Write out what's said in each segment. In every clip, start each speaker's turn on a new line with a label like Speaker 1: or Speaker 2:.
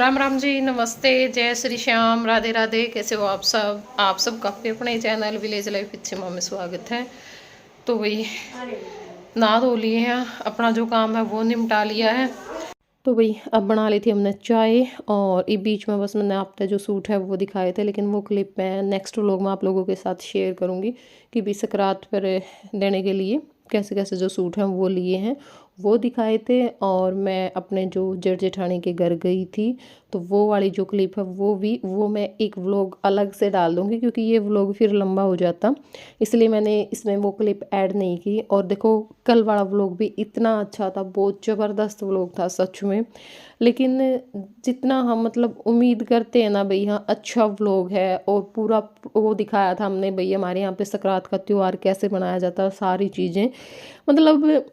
Speaker 1: राम राम जी, नमस्ते, जय श्री श्याम, राधे राधे। कैसे हो आप सब का अपने चैनल विलेज लाइफ पिछमा में स्वागत है। तो भाई नहा धो लिए हैं, अपना जो काम है वो निपटा लिया है। तो भाई अब बना ली थी हमने चाय, और इस बीच में बस मैंने आप तक जो सूट है वो दिखाए थे, लेकिन वो क्लिप मैं नेक्स्ट व्लॉग में आप लोगों के साथ शेयर करूँगी कि भी सकरात पर देने के लिए कैसे कैसे जो सूट हैं वो लिए हैं वो दिखाए थे। और मैं अपने जो जेठ जेठानी के घर गई थी, तो वो वाली जो क्लिप है वो मैं एक व्लॉग अलग से डाल दूँगी, क्योंकि ये व्लॉग फिर लंबा हो जाता, इसलिए मैंने इसमें वो क्लिप ऐड नहीं की। और देखो कल वाला व्लॉग भी इतना अच्छा था, बहुत ज़बरदस्त व्लॉग था सच में। लेकिन जितना हम मतलब उम्मीद करते हैं ना भाई, हाँ अच्छा व्लॉग है और पूरा वो दिखाया था हमने भाई हमारे यहाँ पे सकरात का त्यौहार कैसे मनाया जाता है, सारी चीज़ें मतलब।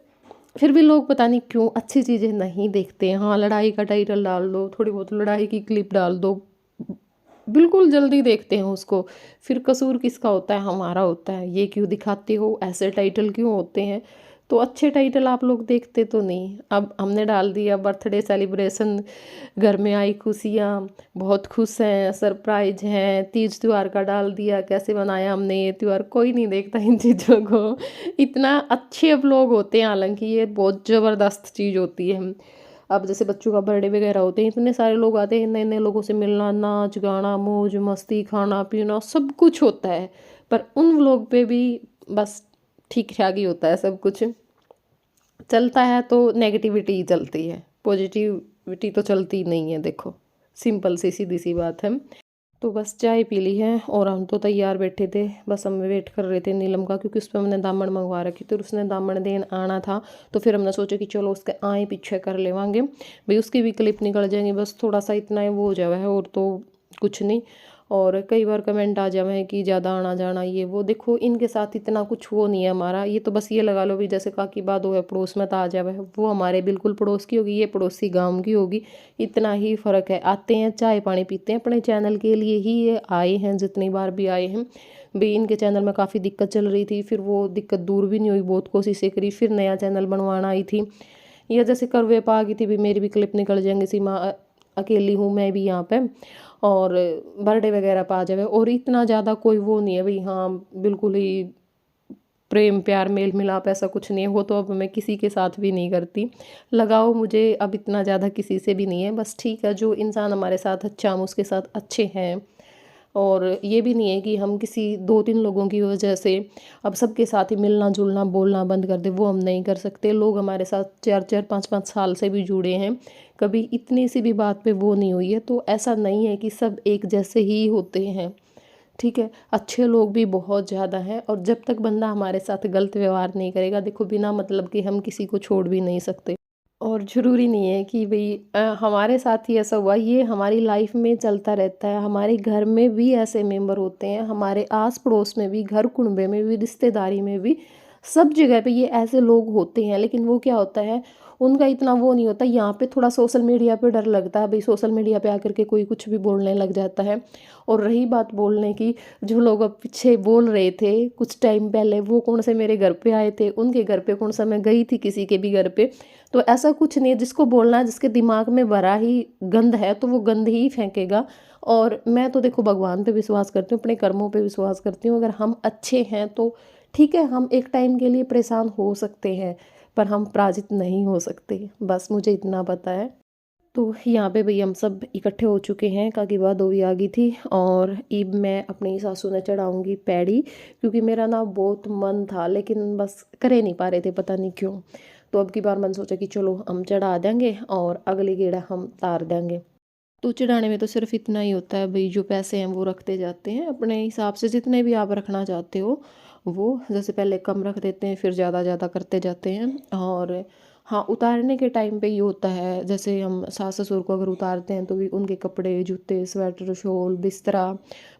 Speaker 1: फिर भी लोग पता नहीं क्यों अच्छी चीज़ें नहीं देखते हैं। हाँ, लड़ाई का टाइटल डाल दो, थोड़ी बहुत लड़ाई की क्लिप डाल दो, बिल्कुल जल्दी देखते हैं उसको। फिर कसूर किसका होता है? हमारा होता है। ये क्यों दिखाते हो, ऐसे टाइटल क्यों होते हैं? तो अच्छे टाइटल आप लोग देखते तो नहीं। अब हमने डाल दिया बर्थडे सेलिब्रेशन, घर में आई खुशियाँ, बहुत खुश हैं, सरप्राइज हैं, तीज त्यौहार का डाल दिया, कैसे बनाया हमने ये त्यौहार। कोई नहीं देखता इन चीज़ों को। इतना अच्छे व्लॉग होते हैं, हालांकि ये बहुत ज़बरदस्त चीज़ होती है। अब जैसे बच्चों का बर्थडे वगैरह होते हैं, इतने सारे लोग आते हैं, नए नए लोगों से मिलना, नाच गाना मौज मस्ती खाना पीना सब कुछ होता है। पर उन व्लॉग पे भी बस ठीक ठाक ही होता है सब कुछ। चलता है तो नेगेटिविटी ही चलती है, पॉजिटिविटी तो चलती नहीं है। देखो सिंपल सी सीधी सी बात है। तो बस चाय पी ली है और हम तो तैयार बैठे थे, बस हम वेट कर रहे थे नीलम का, क्योंकि उस पर हमने दामन मंगवा रखी थी और उसने दामन देन आना था। तो फिर हमने सोचा कि चलो उसके आए पीछे कर लेवांगे भाई, उसकी भी क्लिप निकल जाएंगी, बस थोड़ा सा इतना ही वो हो जावा है और तो कुछ नहीं। और कई बार कमेंट आ जावे हैं कि ज़्यादा आना जाना ये वो, देखो इनके साथ इतना कुछ वो नहीं है हमारा। ये तो बस ये लगा लो भी जैसे काकी बात हो है पड़ोस में तो आ जावे है, वो हमारे बिल्कुल पड़ोस की होगी, ये पड़ोसी गांव की होगी। इतना ही फ़र्क है। आते हैं चाय पानी पीते हैं, अपने चैनल के लिए ही ये आए हैं, जितनी बार भी आए हैं भी। इनके चैनल में काफ़ी दिक्कत चल रही थी, फिर वो दिक्कत दूर भी नहीं हुई, बहुत कोशिशें करी, फिर नया चैनल बनवाना आई थी। या जैसे करवे पा आ गई थी भी मेरी भी क्लिप निकल जाएंगे, सीमा अकेली हूँ मैं भी यहाँ पे, और बर्थडे वगैरह पा जावे। और इतना ज़्यादा कोई वो नहीं है भाई, हाँ बिल्कुल ही प्रेम प्यार मेल मिलाप ऐसा कुछ नहीं है। वो तो अब मैं किसी के साथ भी नहीं करती, लगाओ मुझे अब इतना ज़्यादा किसी से भी नहीं है। बस ठीक है, जो इंसान हमारे साथ अच्छा हम उसके साथ अच्छे हैं। और ये भी नहीं है कि हम किसी दो तीन लोगों की वजह से अब सबके साथ ही मिलना जुलना बोलना बंद कर दे, वो हम नहीं कर सकते। लोग हमारे साथ 4-4 5-5 साल से भी जुड़े हैं, कभी इतनी सी भी बात पे वो नहीं हुई है। तो ऐसा नहीं है कि सब एक जैसे ही होते हैं, ठीक है, अच्छे लोग भी बहुत ज़्यादा हैं। और जब तक बंदा हमारे साथ गलत व्यवहार नहीं करेगा, देखो बिना मतलब कि हम किसी को छोड़ भी नहीं सकते। और ज़रूरी नहीं है कि भाई हमारे साथ ही ऐसा हुआ, ये हमारी लाइफ में चलता रहता है। हमारे घर में भी ऐसे मेंबर होते हैं, हमारे आस पड़ोस में भी, घर कुनबे में भी, रिश्तेदारी में भी, सब जगह पे ये ऐसे लोग होते हैं। लेकिन वो क्या होता है, उनका इतना वो नहीं होता। यहाँ पे थोड़ा सोशल मीडिया पे डर लगता है भाई, सोशल मीडिया पे आकर के कोई कुछ भी बोलने लग जाता है। और रही बात बोलने की, जो लोग अब पीछे बोल रहे थे कुछ टाइम पहले, वो कौन से मेरे घर पे आए थे, उनके घर पे कौन सा मैं गई थी किसी के भी घर पे। तो ऐसा कुछ नहीं है, जिसको बोलना है, जिसके दिमाग में भरा ही गंद है तो वो गंद ही फेंकेगा। और मैं तो देखो भगवान पे विश्वास करती हूँ, अपने कर्मों पे विश्वास करती हूँ। अगर हम अच्छे हैं तो ठीक है, हम एक टाइम के लिए परेशान हो सकते हैं, पर हम पराजित नहीं हो सकते, बस मुझे इतना पता है। तो यहाँ पे भई हम सब इकट्ठे हो चुके हैं, काकी बा दो भी आ गई थी। और ईब मैं अपनी सासू ने चढ़ाऊँगी पैड़ी, क्योंकि मेरा ना बहुत मन था, लेकिन बस करे नहीं पा रहे थे, पता नहीं क्यों। तो अब की बार मैंने सोचा कि चलो हम चढ़ा देंगे और अगली गेड़ा हम तार देंगे। तो चढ़ाने में तो सिर्फ इतना ही होता है भाई, जो पैसे हैं वो रखते जाते हैं अपने हिसाब से, जितने भी आप रखना चाहते हो वो। जैसे पहले कम रख देते हैं, फिर ज़्यादा ज़्यादा करते जाते हैं। और हाँ, उतारने के टाइम पे ये होता है, जैसे हम सास ससुर को अगर उतारते हैं तो भी उनके कपड़े जूते स्वेटर शॉल बिस्तरा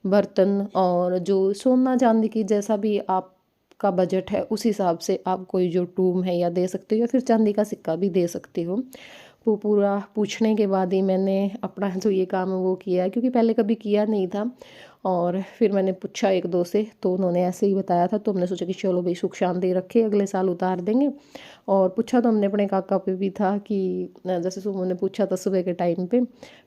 Speaker 1: बर्तन, और जो सोना चांदी की जैसा भी आपका बजट है उस हिसाब से आप कोई जो टूम है या दे सकते हो, या फिर चांदी का सिक्का भी दे सकते हो। वो पूरा पूछने के बाद ही मैंने अपना जो ये काम है वो किया है, क्योंकि पहले कभी किया नहीं था। और फिर मैंने पूछा एक दो से, तो उन्होंने ऐसे ही बताया था। तो हमने सोचा कि चलो भाई सुख शांति रखे, अगले साल उतार देंगे। और पूछा तो हमने अपने काका पे भी था कि जैसे सुबह ने पूछा था सुबह के टाइम पे,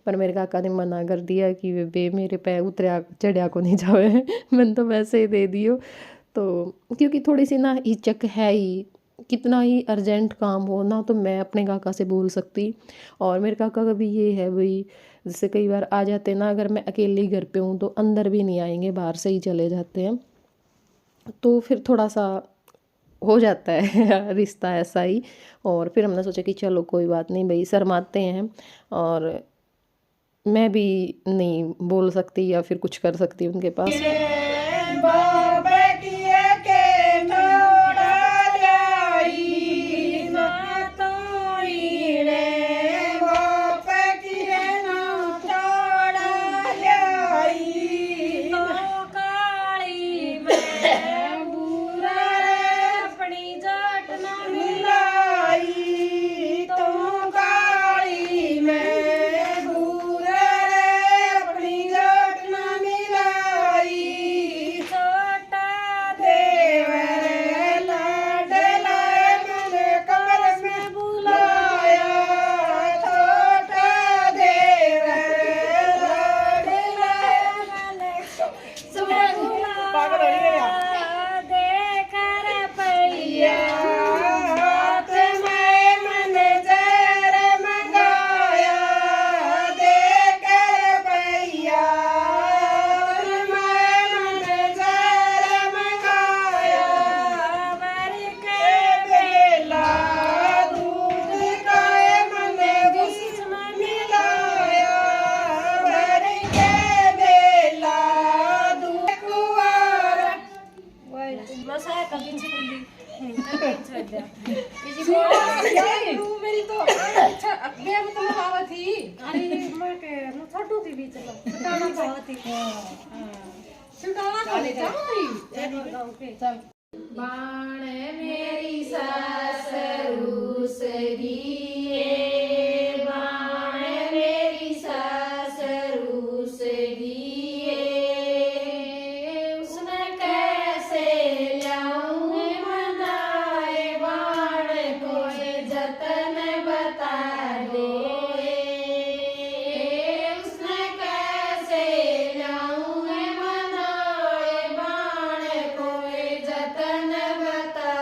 Speaker 1: पर मेरे काका ने मना कर दिया कि वे बे मेरे पे उतरिया चढ़िया को नहीं जावे मैंने तो वैसे ही दे दियो। तो क्योंकि थोड़ी सी ना हिचक है ही, कितना ही अर्जेंट काम हो ना तो मैं अपने काका से बोल सकती। और मेरे काका का भी ये है भाई, जैसे कई बार आ जाते ना, अगर मैं अकेली घर पे हूँ तो अंदर भी नहीं आएंगे, बाहर से ही चले जाते हैं। तो फिर थोड़ा सा हो जाता है रिश्ता ऐसा ही। और फिर हमने सोचा कि चलो कोई बात नहीं भाई, शर्माते हैं और मैं भी नहीं बोल सकती या फिर कुछ कर सकती उनके पास।
Speaker 2: मेरी तो अच्छा बेग तो लगावा थी। अरे मैं के न छोटू थी बीच में छुटाना बहुत थी। हां छुटाना खाली चल बाण मेरी सास रूसरी बाण मेरी सास रूसरी उसने कैसे लाऊं मनाए बाण कोई जतन बता दो उसने कैसे लाऊं मनाए बाण कोई जतन बता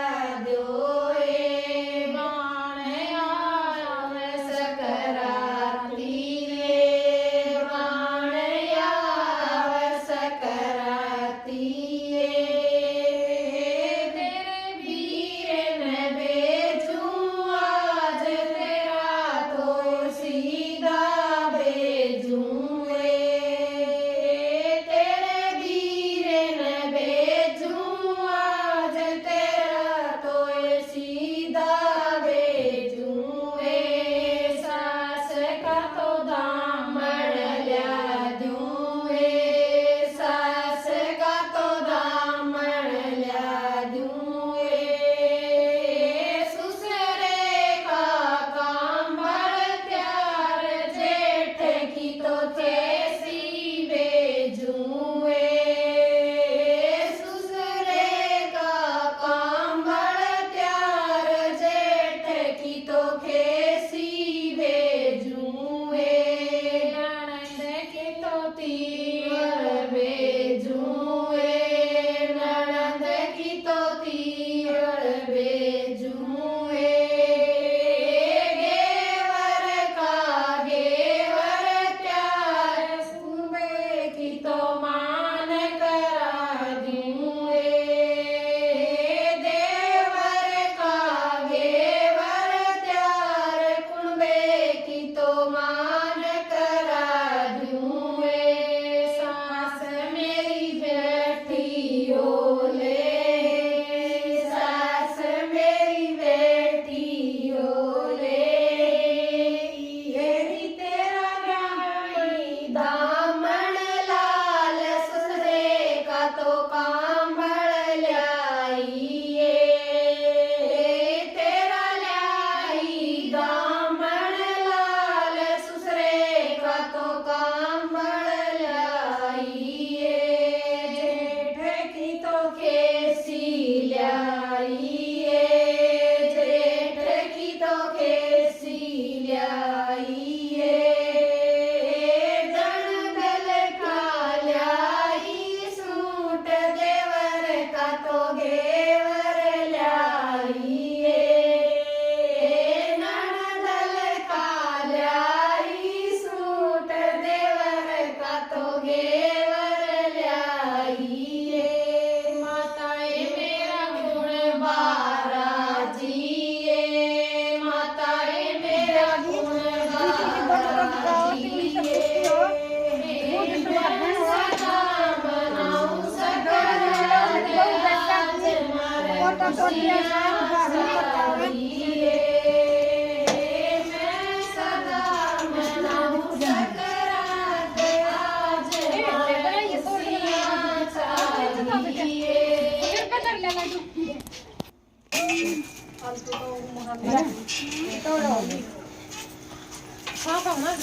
Speaker 1: साफ होना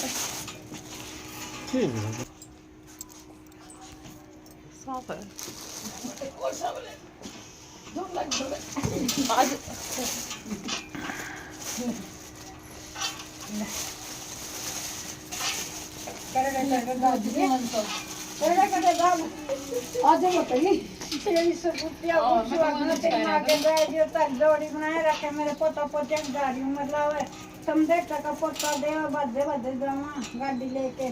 Speaker 1: साफ है आज
Speaker 2: आज बताइए तेरी सुपुतिया जोड़ी बनाए रखे मेरे पोता पोते गाड़ी मतलब समझे टका पोता दे बदे बदे जावा गाड़ी लेके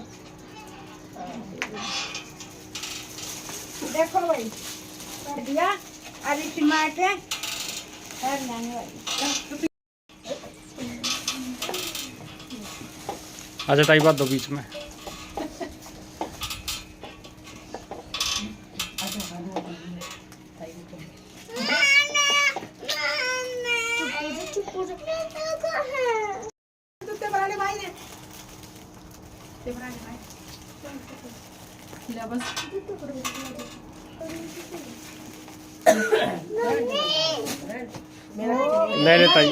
Speaker 2: देखो भाई दिया अभी सिमा के जाने वाली
Speaker 3: अच्छा ताई बात दो बीच में ले ले ताई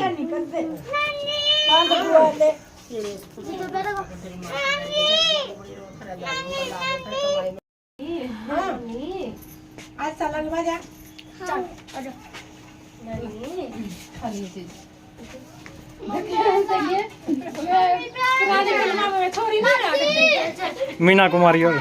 Speaker 2: आज सलाद भाजा
Speaker 1: खाली चीज छोरी ना
Speaker 3: मीना कुमारी और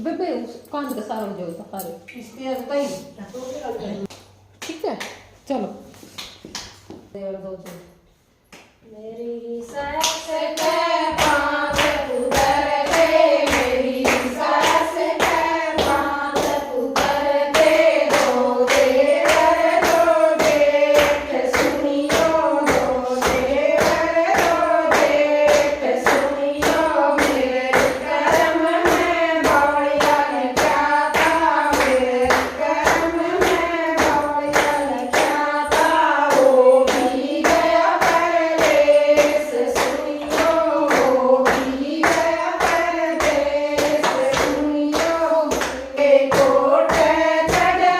Speaker 1: बेबे कांच का सारा जो सारे ठीक है चलो मेरी सास के पांव उधर दे मेरी सास के पांव उधर दे दो दे सुनियो सुनियो मेरे कर्म में बावड़िया ने क्या था मेरे कर्म में बावड़िया ने क्या था वो भी गया परदेस सुनियो वो भी गया परदेस सुनियो के कोट चढ़ल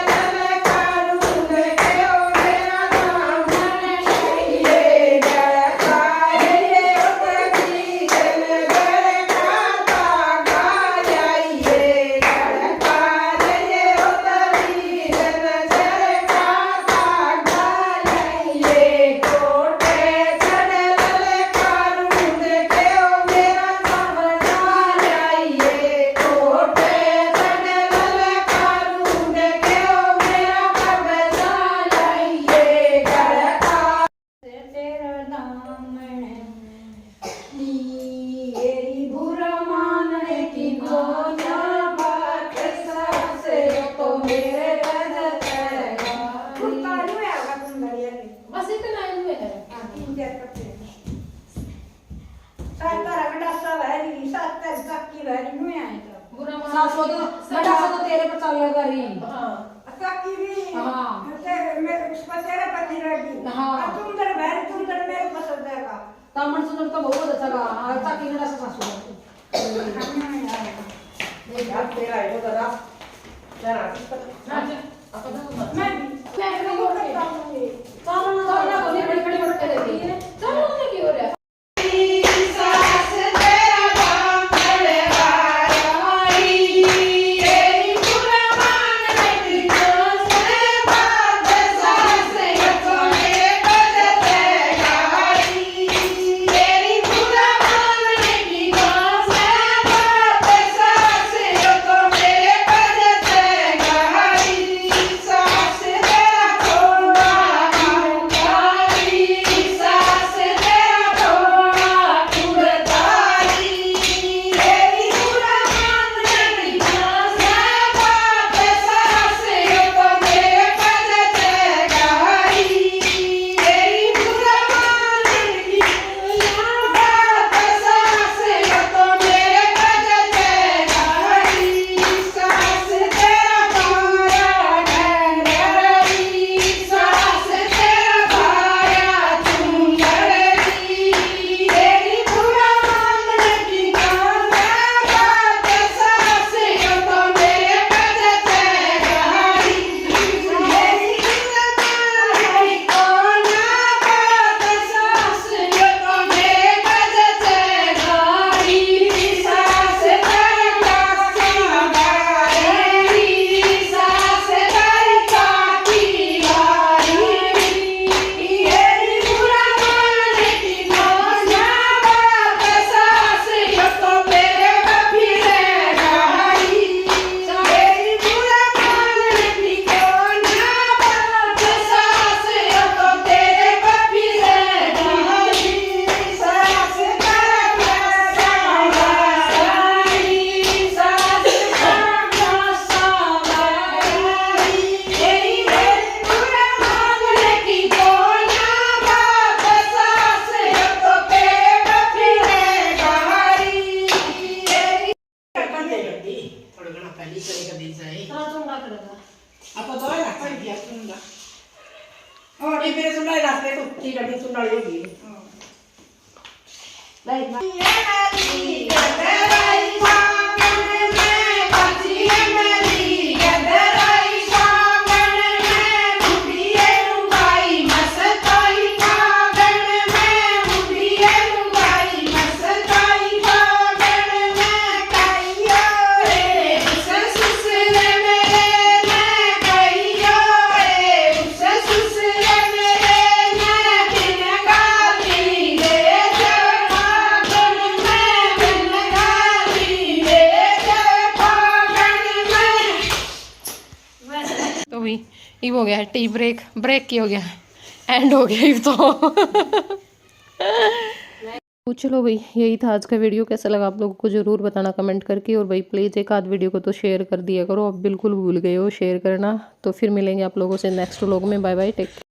Speaker 1: कानून क्यों मेरा नाम ये जड़काए ये उतरी जन गड़काता गायाइए जड़काए ये उतरी जन जड़काता गायाइए कोट चढ़ल कानून क्यों मेरा नाम जाइए कोट चढ़ल कानून क्यों मेरा कब्जा लाइए गड़का तेरा नाम मेरी बुरा मानने की कोना बात सबसे तो मेरे बजट बस इतना ही हुए है बुरा
Speaker 2: तेरे पर चल करी
Speaker 1: हाँ
Speaker 2: तामन सुंदर तो बहुत अच्छा लगा अच्छा की नड़ा से सासू
Speaker 1: सास
Speaker 4: ਆਪਾਂ ਦੋ ਲੱਖ ਰੁਪਇਆ ਸੁਣਦਾ ਔਰ ਇਹ ਮੇਰੇ ਸੁਣਾਈ ਰਸਤੇ ਤੋਂ ਕੀ ਗੱਡੀ ਸੁਣ ਵਾਲੀ ਹੋ ਗਈ ਲੈ ਮੈਂ ਮੇਰੀ ਗਦਰਾਈ ਸਾਗਣ ਮੈਂ ਬੱਚੀ ਮੇਰੀ ਗਦਰਾਈ ਸਾਗਣ ਮੈਂ ਮੁੰਡੀਏ ਨੂੰ ਗਾਈ ਮਸਤਾਈ ਸਾਗਣ ਮੈਂ ਮੁੰਡੀਏ ਨੂੰ ਗਾਈ ਮਸਤਾਈ ਸਾਗਣ ਮੈਂ ਕਾਈਓ ਰੇ ਸਸੁਸਰੇ ਮੇਰੇ ਮੈਂ ਕਾਈਓ ਰੇ ਸਸੁਸਰੇ ਮੇਰੇ ਮੈਂ ਬਿਨ ਗਾਲੀ ਦੇ ਸਾਗਣ ਮੈਂ ਬਿਨ ਗਾਲੀ ਦੇ ਸਾਗਣ ਮੈਂ
Speaker 1: तो भी ये हो गया है टी ब्रेक ब्रेक की हो गया है एंड हो गया ये तो चलो भाई यही था आज का वीडियो। कैसा लगा आप लोगों को ज़रूर बताना कमेंट करके। और भाई प्लीज़ एक आध वीडियो को तो शेयर कर दिया करो, अब बिल्कुल भूल गए हो शेयर करना। तो फिर मिलेंगे आप लोगों से नेक्स्ट व्लॉग में। Bye bye, take care.